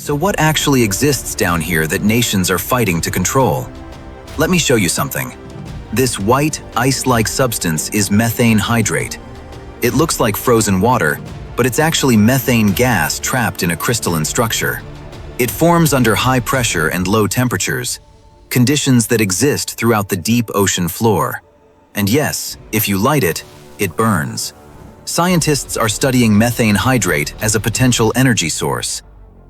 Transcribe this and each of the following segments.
So what actually exists down here that nations are fighting to control? Let me show you something. This white, ice-like substance is methane hydrate. It looks like frozen water, but it's actually methane gas trapped in a crystalline structure. It forms under high pressure and low temperatures, conditions that exist throughout the deep ocean floor. And yes, if you light it, it burns. Scientists are studying methane hydrate as a potential energy source,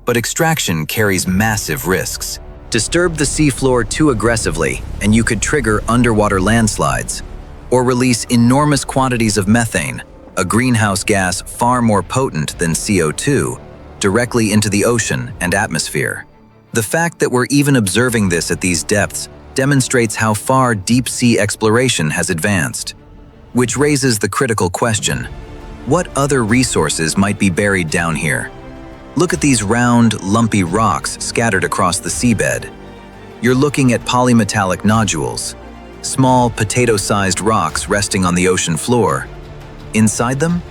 but extraction carries massive risks. Disturb the seafloor too aggressively, and you could trigger underwater landslides, or release enormous quantities of methane, a greenhouse gas far more potent than CO2, directly into the ocean and atmosphere. The fact that we're even observing this at these depths demonstrates how far deep-sea exploration has advanced. Which raises the critical question: what other resources might be buried down here? Look at these round, lumpy rocks scattered across the seabed. You're looking at polymetallic nodules, small, potato-sized rocks resting on the ocean floor. Inside them,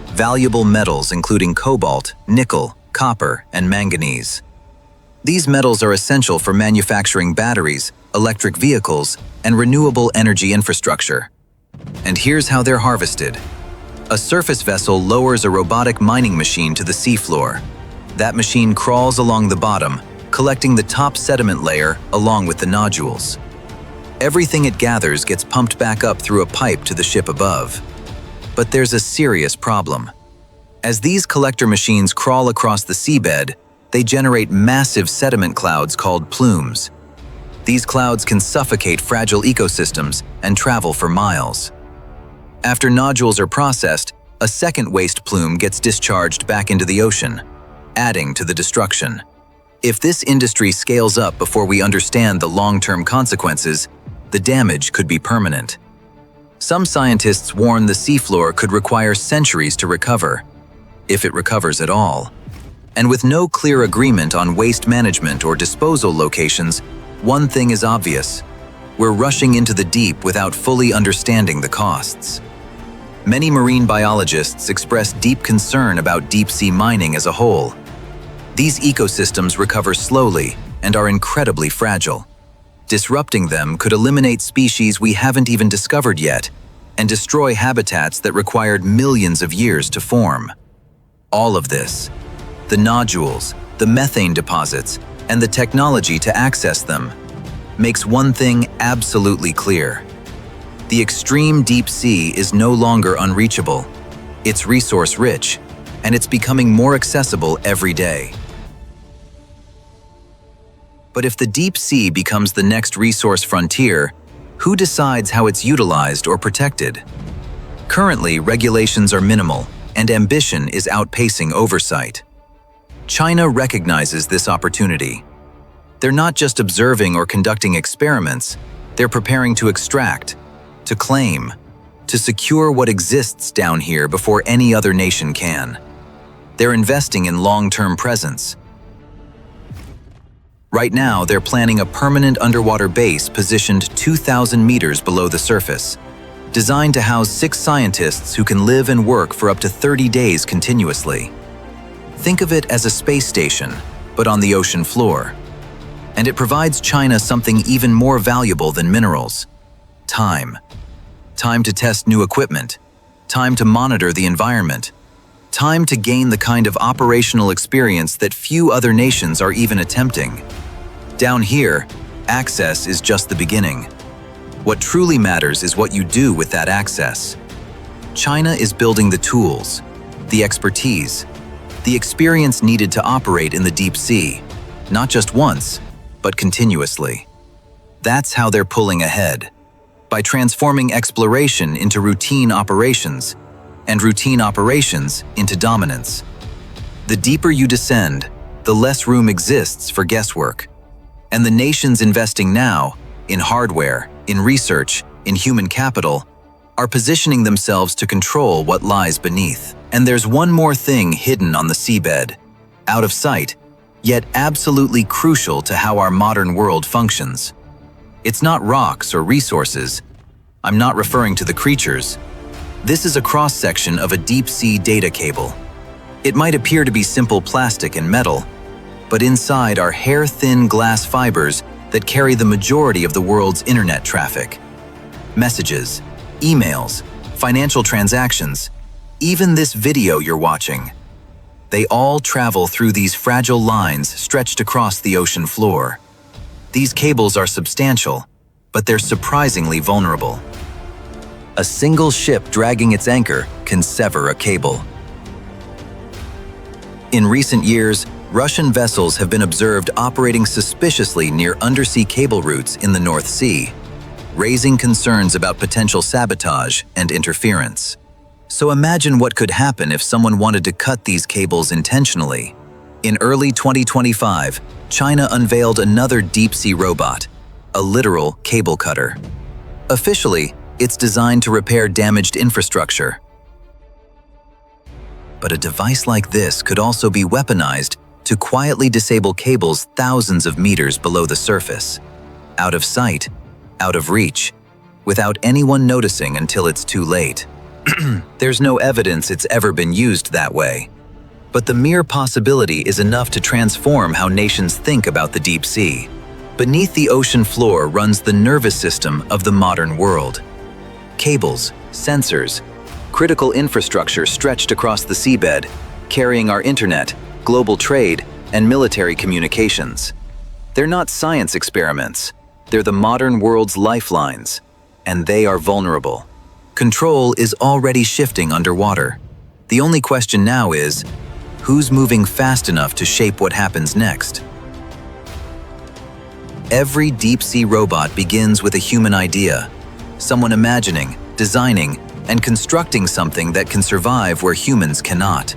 valuable metals including cobalt, nickel, copper, and manganese. These metals are essential for manufacturing batteries, electric vehicles, and renewable energy infrastructure. And here's how they're harvested. A surface vessel lowers a robotic mining machine to the seafloor. That machine crawls along the bottom, collecting the top sediment layer along with the nodules. Everything it gathers gets pumped back up through a pipe to the ship above. But there's a serious problem. As these collector machines crawl across the seabed, they generate massive sediment clouds called plumes. These clouds can suffocate fragile ecosystems and travel for miles. After nodules are processed, a second waste plume gets discharged back into the ocean, adding to the destruction. If this industry scales up before we understand the long-term consequences, the damage could be permanent. Some scientists warn the seafloor could require centuries to recover, if it recovers at all. And with no clear agreement on waste management or disposal locations, one thing is obvious: we're rushing into the deep without fully understanding the costs. Many marine biologists express deep concern about deep-sea mining as a whole. These ecosystems recover slowly and are incredibly fragile. Disrupting them could eliminate species we haven't even discovered yet and destroy habitats that required millions of years to form. All of this, the nodules, the methane deposits, and the technology to access them, makes one thing absolutely clear. The extreme deep sea is no longer unreachable. It's resource-rich, and it's becoming more accessible every day. But if the deep sea becomes the next resource frontier, who decides how it's utilized or protected? Currently, regulations are minimal, and ambition is outpacing oversight. China recognizes this opportunity. They're not just observing or conducting experiments, they're preparing to extract, to claim, to secure what exists down here before any other nation can. They're investing in long-term presence. Right now, they're planning a permanent underwater base positioned 2,000 meters below the surface, designed to house 6 scientists who can live and work for up to 30 days continuously. Think of it as a space station, but on the ocean floor. And it provides China something even more valuable than minerals: time. Time to test new equipment, time to monitor the environment, time to gain the kind of operational experience that few other nations are even attempting. Down here, access is just the beginning. What truly matters is what you do with that access. China is building the tools, the expertise, the experience needed to operate in the deep sea, not just once, but continuously. That's how they're pulling ahead, by transforming exploration into routine operations, and routine operations into dominance. The deeper you descend, the less room exists for guesswork. And the nations investing now, in hardware, in research, in human capital, are positioning themselves to control what lies beneath. And there's one more thing hidden on the seabed, out of sight, yet absolutely crucial to how our modern world functions. It's not rocks or resources. I'm not referring to the creatures. This is a cross-section of a deep-sea data cable. It might appear to be simple plastic and metal, but inside are hair-thin glass fibers that carry the majority of the world's internet traffic. Messages, emails, financial transactions, even this video you're watching. They all travel through these fragile lines stretched across the ocean floor. These cables are substantial, but they're surprisingly vulnerable. A single ship dragging its anchor can sever a cable. In recent years, Russian vessels have been observed operating suspiciously near undersea cable routes in the North Sea, raising concerns about potential sabotage and interference. So imagine what could happen if someone wanted to cut these cables intentionally. In early 2025, China unveiled another deep-sea robot, a literal cable cutter. Officially, it's designed to repair damaged infrastructure. But a device like this could also be weaponized to quietly disable cables thousands of meters below the surface, out of sight, out of reach, without anyone noticing until it's too late. There's no evidence it's ever been used that way. But the mere possibility is enough to transform how nations think about the deep sea. Beneath the ocean floor runs the nervous system of the modern world. Cables, sensors, critical infrastructure stretched across the seabed, carrying our internet, global trade, and military communications. They're not science experiments. They're the modern world's lifelines, and they are vulnerable. Control is already shifting underwater. The only question now is, who's moving fast enough to shape what happens next? Every deep-sea robot begins with a human idea, someone imagining, designing, and constructing something that can survive where humans cannot.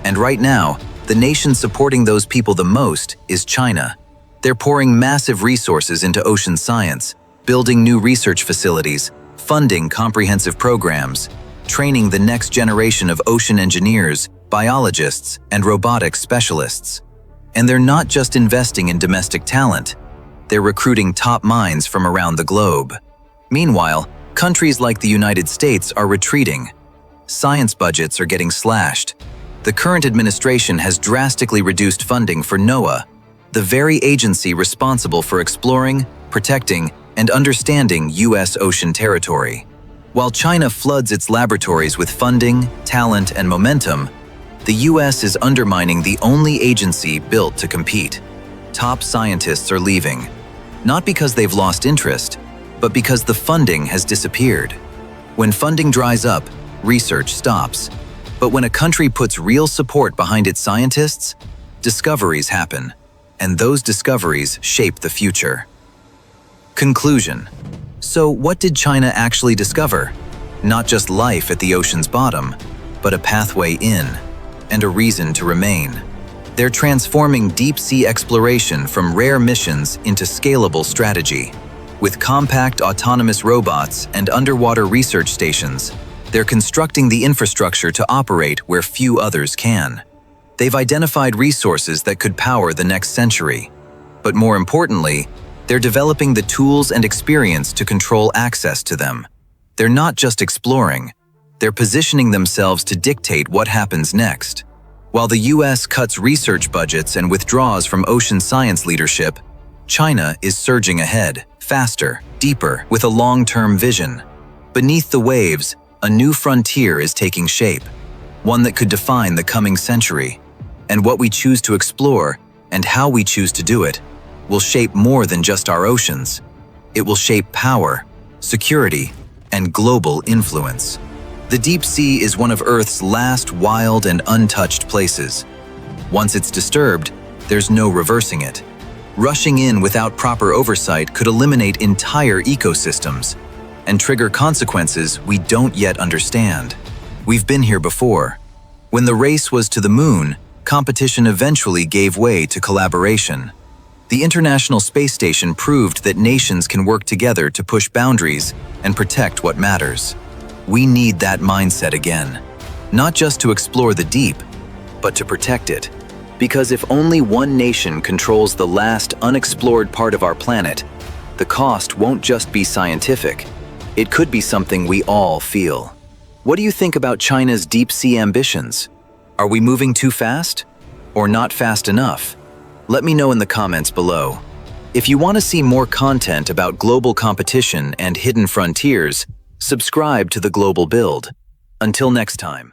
And right now, the nation supporting those people the most is China. They're pouring massive resources into ocean science, building new research facilities, funding comprehensive programs, training the next generation of ocean engineers, biologists, and robotics specialists. And they're not just investing in domestic talent, they're recruiting top minds from around the globe. Meanwhile, countries like the United States are retreating. Science budgets are getting slashed. The current administration has drastically reduced funding for NOAA, the very agency responsible for exploring, protecting, and understanding U.S. ocean territory. While China floods its laboratories with funding, talent, and momentum, the U.S. is undermining the only agency built to compete. Top scientists are leaving, not because they've lost interest, but because the funding has disappeared. When funding dries up, research stops. But when a country puts real support behind its scientists, discoveries happen, and those discoveries shape the future. Conclusion. So what did China actually discover? Not just life at the ocean's bottom, but a pathway in, and a reason to remain. They're transforming deep-sea exploration from rare missions into scalable strategy. With compact autonomous robots and underwater research stations, they're constructing the infrastructure to operate where few others can. They've identified resources that could power the next century. But more importantly, they're developing the tools and experience to control access to them. They're not just exploring, they're positioning themselves to dictate what happens next. While the US cuts research budgets and withdraws from ocean science leadership, China is surging ahead, faster, deeper, with a long-term vision. Beneath the waves, a new frontier is taking shape, one that could define the coming century. And what we choose to explore, and how we choose to do it, will shape more than just our oceans. It will shape power, security, and global influence. The deep sea is one of Earth's last wild and untouched places. Once it's disturbed, there's no reversing it. Rushing in without proper oversight could eliminate entire ecosystems and trigger consequences we don't yet understand. We've been here before. When the race was to the moon, competition eventually gave way to collaboration. The International Space Station proved that nations can work together to push boundaries and protect what matters. We need that mindset again, not just to explore the deep, but to protect it. Because if only one nation controls the last unexplored part of our planet, the cost won't just be scientific. It could be something we all feel. What do you think about China's deep-sea ambitions? Are we moving too fast? Or not fast enough? Let me know in the comments below. If you want to see more content about global competition and hidden frontiers, subscribe to The Global Build. Until next time.